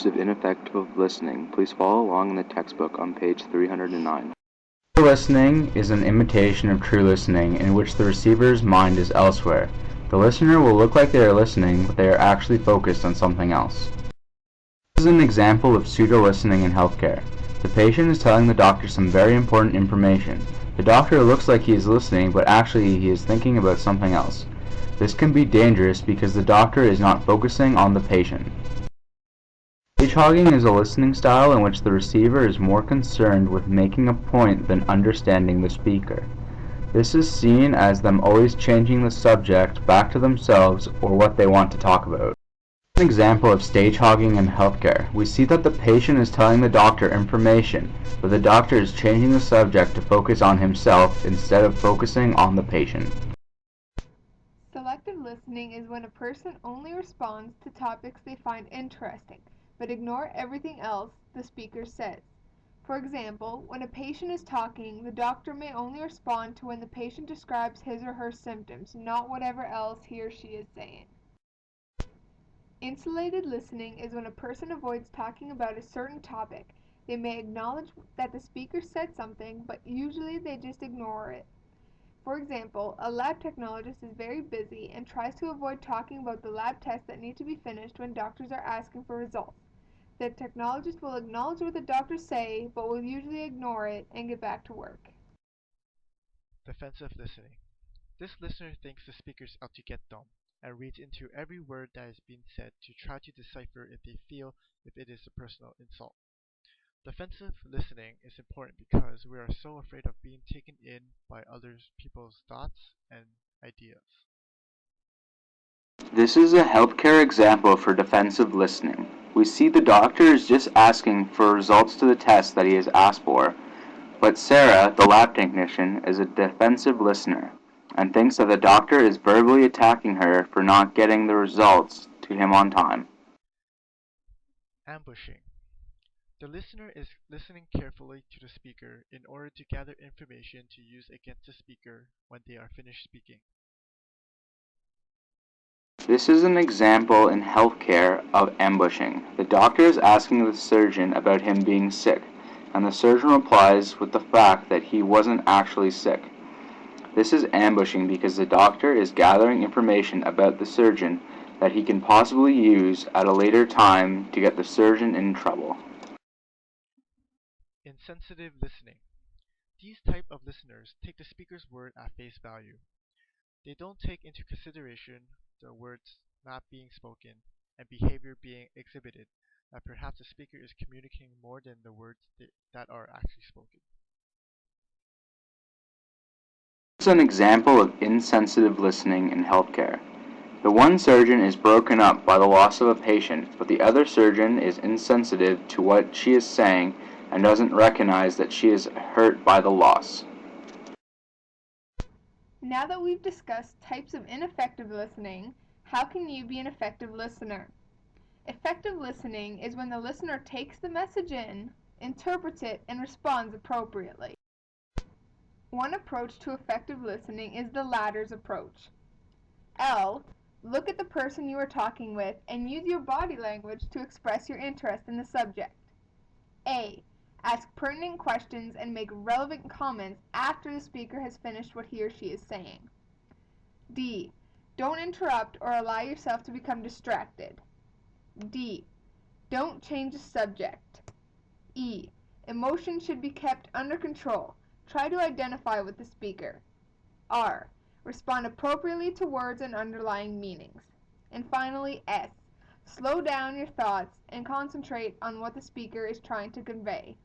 of ineffective listening. Please follow along in the textbook on page 309. Pseudo listening is an imitation of true listening in which the receiver's mind is elsewhere. The listener will look like they are listening, but they are actually focused on something else. This is an example of pseudo listening in healthcare. The patient is telling the doctor some very important information. The doctor looks like he is listening, but actually he is thinking about something else. This can be dangerous because the doctor is not focusing on the patient. Stage hogging is a listening style in which the receiver is more concerned with making a point than understanding the speaker. This is seen as them always changing the subject back to themselves or what they want to talk about. An example of stage hogging in healthcare. We see that the patient is telling the doctor information, but the doctor is changing the subject to focus on himself instead of focusing on the patient. Selective listening is when a person only responds to topics they find interesting, but ignore everything else the speaker says. For example, when a patient is talking, the doctor may only respond to when the patient describes his or her symptoms, not whatever else he or she is saying. Insulated listening is when a person avoids talking about a certain topic. They may acknowledge that the speaker said something, but usually they just ignore it. For example, a lab technologist is very busy and tries to avoid talking about the lab tests that need to be finished when doctors are asking for results. The technologist will acknowledge what the doctors say, but will usually ignore it and get back to work. Defensive listening. This listener thinks the speaker is out to get them and reads into every word that is being said to try to decipher if they feel if it is a personal insult. Defensive listening is important because we are so afraid of being taken in by other people's thoughts and ideas. This is a healthcare example for defensive listening. We see the doctor is just asking for results to the test that he has asked for, but Sarah, the lab technician, is a defensive listener and thinks that the doctor is verbally attacking her for not getting the results to him on time. Ambushing. The listener is listening carefully to the speaker in order to gather information to use against the speaker when they are finished speaking. This is an example in healthcare of ambushing. The doctor is asking the surgeon about him being sick, and the surgeon replies with the fact that he wasn't actually sick. This is ambushing because the doctor is gathering information about the surgeon that he can possibly use at a later time to get the surgeon in trouble. Insensitive listening. These type of listeners take the speaker's word at face value. They don't take into consideration the words not being spoken and behavior being exhibited, that perhaps the speaker is communicating more than the words that are actually spoken. This is an example of insensitive listening in healthcare. The one surgeon is broken up by the loss of a patient, but the other surgeon is insensitive to what she is saying and doesn't recognize that she is hurt by the loss. Now that we've discussed types of ineffective listening, how can you be an effective listener? Effective listening is when the listener takes the message in, interprets it, and responds appropriately. One approach to effective listening is the latter's approach. L. Look at the person you are talking with and use your body language to express your interest in the subject. A. Ask pertinent questions and make relevant comments after the speaker has finished what he or she is saying. D. Don't interrupt or allow yourself to become distracted. D. Don't change the subject. E. Emotion should be kept under control. Try to identify with the speaker. R. Respond appropriately to words and underlying meanings. And finally, S. Slow down your thoughts and concentrate on what the speaker is trying to convey.